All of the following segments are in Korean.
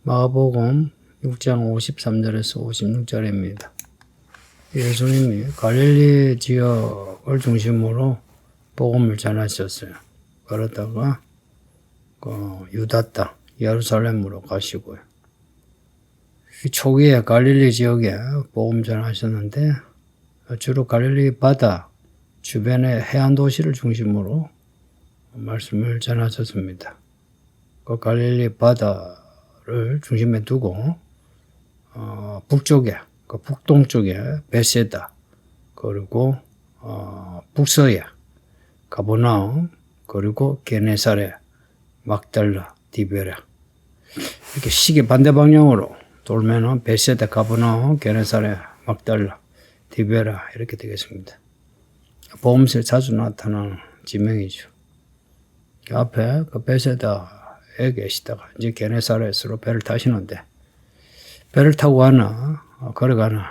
마가복음 6장 53절에서 56절입니다. 예수님이 갈릴리 지역을 중심으로 복음을 전하셨어요. 그러다가 유다 땅 예루살렘으로 가시고요. 초기에 갈릴리 지역에 복음 전하셨는데 주로 갈릴리 바다 주변의 해안 도시를 중심으로 말씀을 전하셨습니다. 그 갈릴리 바다를 중심에 두고 북쪽에 북동쪽에 베세다 그리고 북서에 가버나움 그리고 게네사렛 막달라 디베라 이렇게 시계 반대 방향으로 돌면은 베세다 가버나움 게네사렛 막달라 디베라 이렇게 되겠습니다. 복음서에 자주 나타나는 지명이죠. 그 앞에 그 베세다에 계시다가 이제 게네사렛으로 배를 타시는데 배를 타고 가나 걸어가나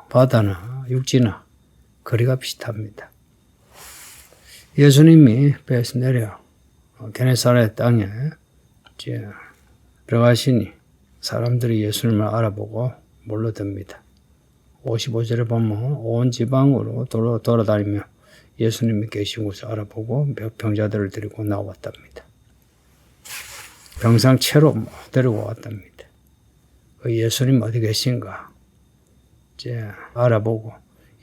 바다나 육지나 거리가 비슷합니다. 예수님이 배에서 내려 게네사렛 땅에 이제 들어가시니 사람들이 예수님을 알아보고 몰려듭니다. 55절에 보면 온 지방으로 돌아다니며 예수님이 계신 곳을 알아보고 병자들을 데리고 나왔답니다. 병상체로 데리고 왔답니다. 예수님 어디 계신가 이제 알아보고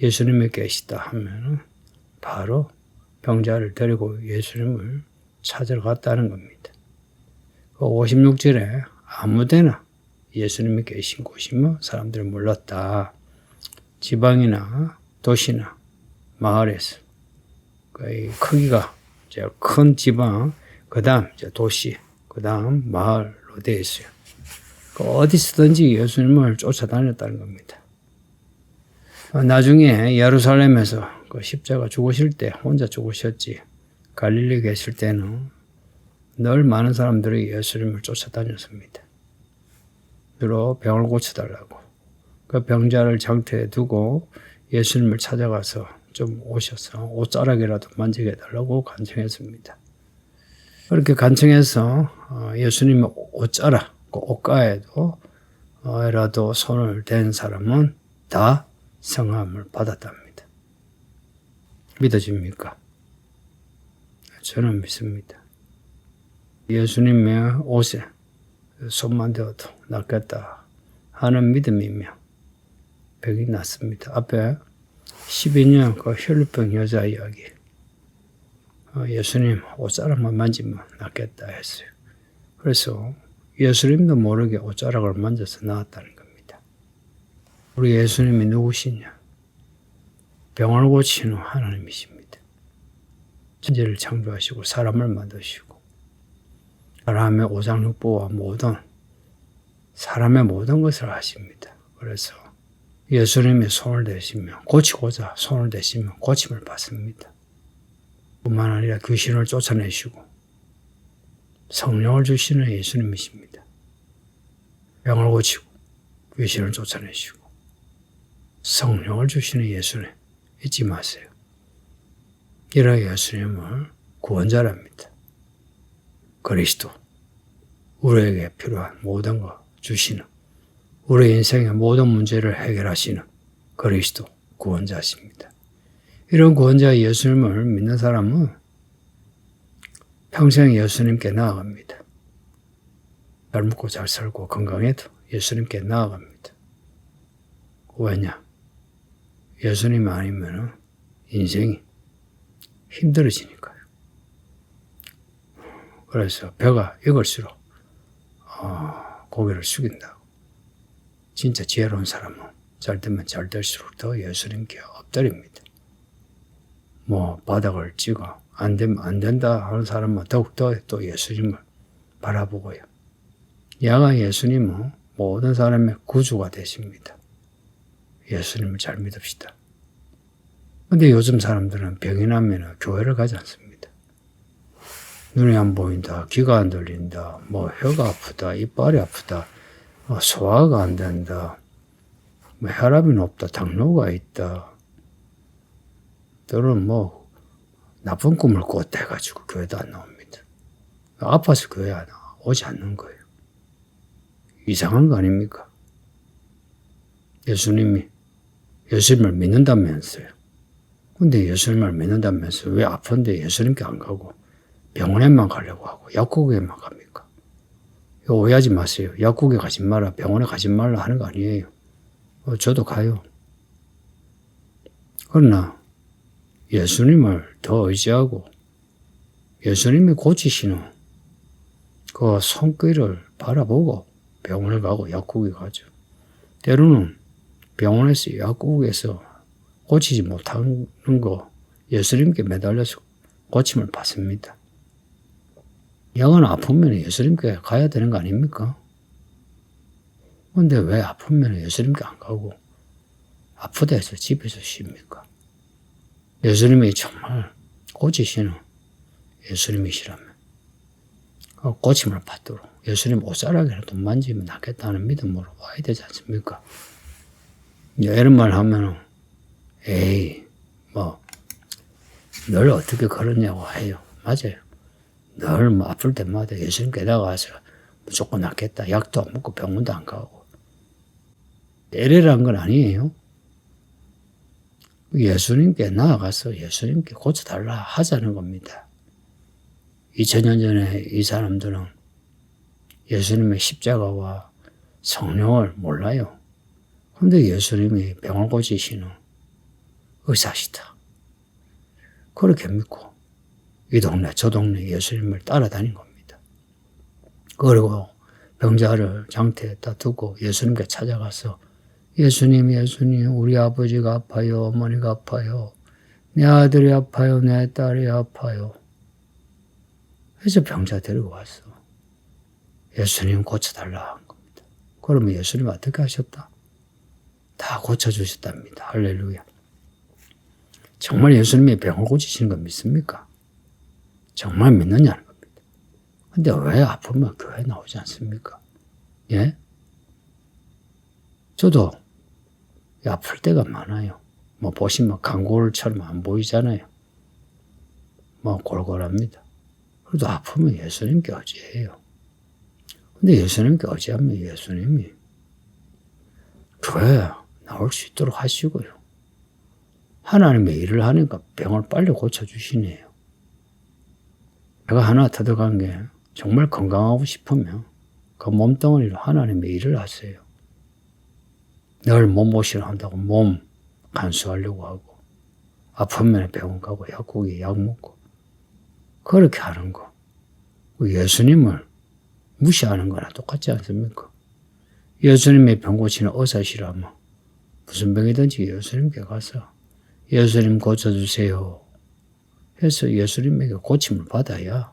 예수님이 계시다 하면 바로 병자를 데리고 예수님을 찾으러 갔다는 겁니다. 56절에 아무데나 예수님이 계신 곳이며 사람들이 몰랐다. 지방이나 도시나 마을에서 크기가 큰 지방, 그 다음 도시, 그 다음 마을로 되어 있어요. 어디서든지 예수님을 쫓아다녔다는 겁니다. 나중에 예루살렘에서 십자가 죽으실 때 혼자 죽으셨지 갈릴리 계실 때는 늘 많은 사람들이 예수님을 쫓아다녔습니다. 주로 병을 고쳐달라고 그 병자를 장터에 두고 예수님을 찾아가서 좀 오셔서 옷자락이라도 만지게 해달라고 간청했습니다. 그렇게 간청해서 예수님의 옷자락 옷가에도 라도 손을 댄 사람은 다 성함을 받았답니다. 믿어집니까? 저는 믿습니다. 예수님의 옷에 손만 대어도 낫겠다 하는 믿음이며 병이 낫습니다. 앞에 12년 그 혈루병 여자 이야기 예수님 옷자락만 만지면 낫겠다 했어요. 그래서 예수님도 모르게 옷자락을 만져서 나았다는 겁니다. 우리 예수님이 누구시냐? 병을 고치는 하나님이십니다. 천지를 창조하시고 사람을 만드시고 사람의 오장육부와 사람의 모든 것을 하십니다. 그래서 예수님이 손을 대시면 고치고자 손을 대시면 고침을 받습니다. 뿐만 아니라 귀신을 쫓아내시고 성령을 주시는 예수님이십니다. 병을 고치고 귀신을 쫓아내시고 성령을 주시는 예수님 잊지 마세요. 이런 예수님을 구원자랍니다. 그리스도 우리에게 필요한 모든 것 주시는 우리 인생의 모든 문제를 해결하시는 그리스도 구원자십니다. 이런 구원자 예수님을 믿는 사람은 평생 예수님께 나아갑니다. 잘 먹고 잘 살고 건강해도 예수님께 나아갑니다. 왜냐? 예수님 아니면 인생이 힘들어지니까요. 그래서 배가 익을수록 고개를 숙인다고. 진짜 지혜로운 사람은 잘 되면 잘 될수록 더 예수님께 엎드립니다. 바닥을 찍어 안 되면 안 된다 하는 사람은 더욱더 또 예수님을 바라보고요. 야가 예수님은 모든 사람의 구주가 되십니다. 예수님을 잘 믿읍시다. 근데 요즘 사람들은 병이 나면 교회를 가지 않습니다. 눈이 안 보인다, 귀가 안 들린다, 혀가 아프다, 이빨이 아프다, 소화가 안 된다, 혈압이 높다, 당뇨가 있다. 들은 나쁜 꿈을 꿨다 해가지고 교회도 안 나옵니다. 아파서 교회 안 오지 않는 거예요. 이상한 거 아닙니까? 예수님을 믿는다면서요. 근데 예수님을 믿는다면서 왜 아픈데 예수님께 안 가고 병원에만 가려고 하고 약국에만 갑니까? 이거 오해하지 마세요. 약국에 가지 마라, 병원에 가지 말라 하는 거 아니에요. 저도 가요. 그러나 예수님을 더 의지하고 예수님이 고치시는 그 손길을 바라보고 병원에 가고 약국에 가죠. 때로는 병원에서 약국에서 고치지 못하는 거 예수님께 매달려서 고침을 받습니다. 영은 아프면 예수님께 가야 되는 거 아닙니까? 근데 왜 아프면 예수님께 안 가고 아프다 해서 집에서 쉽니까? 예수님이 정말 고치시는 예수님이시라면 고침을 받도록 예수님 옷자락이라도 만지면 낫겠다는 믿음으로 와야 되지 않습니까? 이런 말 하면은 에이 늘 어떻게 그러냐고 해요. 맞아요. 늘 아플 때마다 예수님께 나가서 무조건 낫겠다. 약도 안 먹고 병원도 안 가고. 때리라는 건 아니에요. 예수님께 나아가서 예수님께 고쳐달라 하자는 겁니다. 2000년 전에 이 사람들은 예수님의 십자가와 성령을 몰라요. 그런데 예수님이 병을 고치시는 의사시다. 그렇게 믿고 이 동네 저 동네 예수님을 따라다닌 겁니다. 그리고 병자를 장태에다 두고 예수님께 찾아가서 예수님 우리 아버지가 아파요. 어머니가 아파요. 내 아들이 아파요. 내 딸이 아파요. 그래서 병자 데리고 왔어. 예수님 고쳐달라 한 겁니다. 그러면 예수님 어떻게 하셨다? 다 고쳐주셨답니다. 할렐루야. 정말 예수님이 병을 고치시는 거 믿습니까? 정말 믿느냐는 겁니다. 근데 왜 아프면 교회 나오지 않습니까? 예? 저도 아플 때가 많아요. 보시면 광고처럼 안 보이잖아요. 골골합니다. 그래도 아프면 예수님께 의지해요. 근데 예수님께 의지하면 예수님이 교회 나올 수 있도록 하시고요. 하나님의 일을 하니까 병을 빨리 고쳐주시네요. 제가 하나 터득한 게 정말 건강하고 싶으면 그 몸덩어리로 하나님의 일을 하세요. 늘 몸보신을 한다고 몸 간수하려고 하고 아프면 병원 가고 약국에 약 먹고 그렇게 하는 거 예수님을 무시하는 거나 똑같지 않습니까? 예수님의 병 고치는 의사시라면 무슨 병이든지 예수님께 가서 예수님 고쳐주세요 해서 예수님에게 고침을 받아야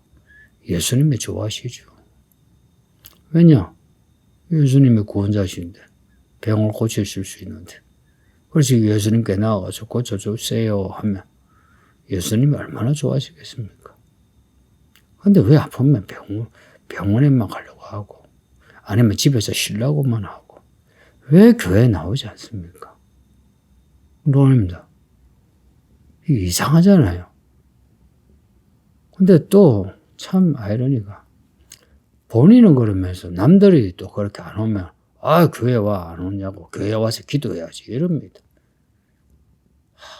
예수님이 좋아하시죠. 왜냐? 예수님이 구원자신데 병을 고치실 수 있는데 그래서 예수님께 나와서 고쳐주세요 하면 예수님이 얼마나 좋아하시겠습니까? 근데 왜 아프면 병원에만 가려고 하고 아니면 집에서 쉬려고만 하고 왜 교회에 나오지 않습니까? 그럽니다. 이게 이상하잖아요. 근데 또 참 아이러니가 본인은 그러면서 남들이 또 그렇게 안 오면 교회 와 안 오냐고 교회 와서 기도해야지 이럽니다.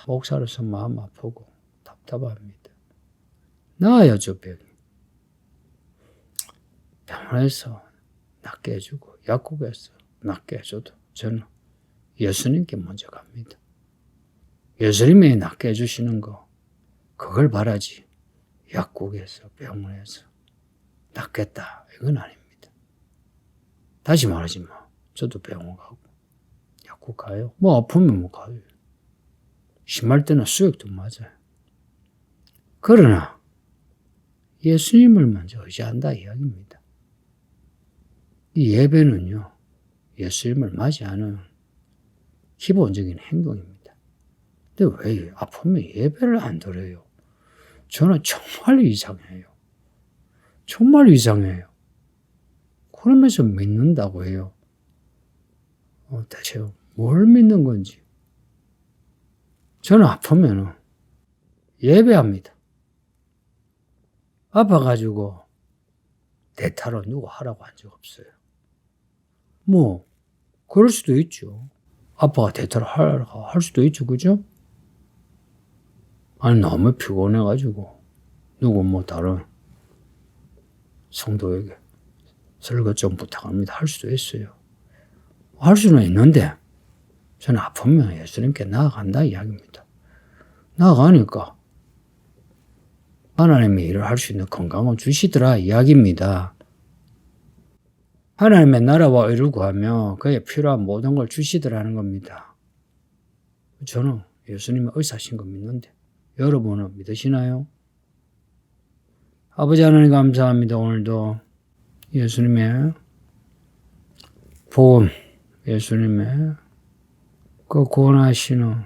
목사로서 마음 아프고 답답합니다. 나아야죠 병이. 병원에서 낫게 해주고 약국에서 낫게 해줘도 저는 예수님께 먼저 갑니다. 예수님이 낫게 해주시는 거 그걸 바라지 약국에서 병원에서 낫겠다 이건 아닙니다. 다시 말하지만 저도 병원 가고 약국 가요. 아프면 가요. 심할 때는 수액도 맞아요. 그러나 예수님을 먼저 의지한다 이야기입니다. 이 예배는요 예수님을 맞이하는 기본적인 행동입니다. 근데 왜 아프면 예배를 안 드려요? 저는 정말 이상해요. 정말 이상해요. 그러면서 믿는다고 해요. 대체 뭘 믿는 건지. 저는 아프면 예배합니다. 아파가지고 내 탈로 누구 하라고 한 적 없어요. 뭐 그럴 수도 있죠. 아빠가 대타를 할 수도 있죠. 그죠? 아니 너무 피곤해가지고 누구 뭐 다른 성도에게 설교 좀 부탁합니다 할 수도 있어요. 할 수는 있는데 저는 아프면 예수님께 나아간다 이야기입니다. 나아가니까 하나님의 일을 할 수 있는 건강을 주시더라 이야기입니다. 하나님의 나라와 의를 구하며 그에 필요한 모든 걸 주시더라는 겁니다. 저는 예수님의 의사신 거 믿는데 여러분은 믿으시나요? 아버지 하나님 감사합니다. 오늘도 예수님의 복음, 예수님의 그 구원하시는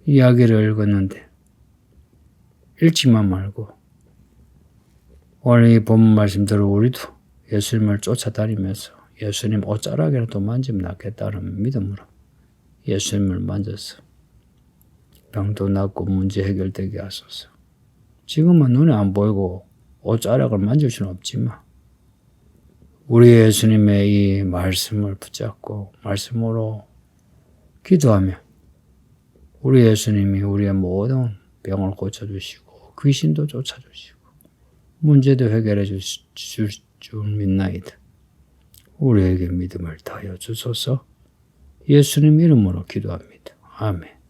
이야기를 읽었는데 읽지만 말고 오늘 이 본문 말씀대로 우리도 예수님을 쫓아다니면서 예수님 옷자락이라도 만지면 낫겠다는 믿음으로 예수님을 만져서 병도 낫고 문제 해결되게 하소서. 지금은 눈에 안 보이고 옷자락을 만질 수는 없지만 우리 예수님의 이 말씀을 붙잡고 말씀으로 기도하며 우리 예수님이 우리의 모든 병을 고쳐주시고 귀신도 쫓아주시고 문제도 해결해 주실 줄 믿나이다. 우리에게 믿음을 더하여 주소서. 예수님 이름으로 기도합니다. 아멘.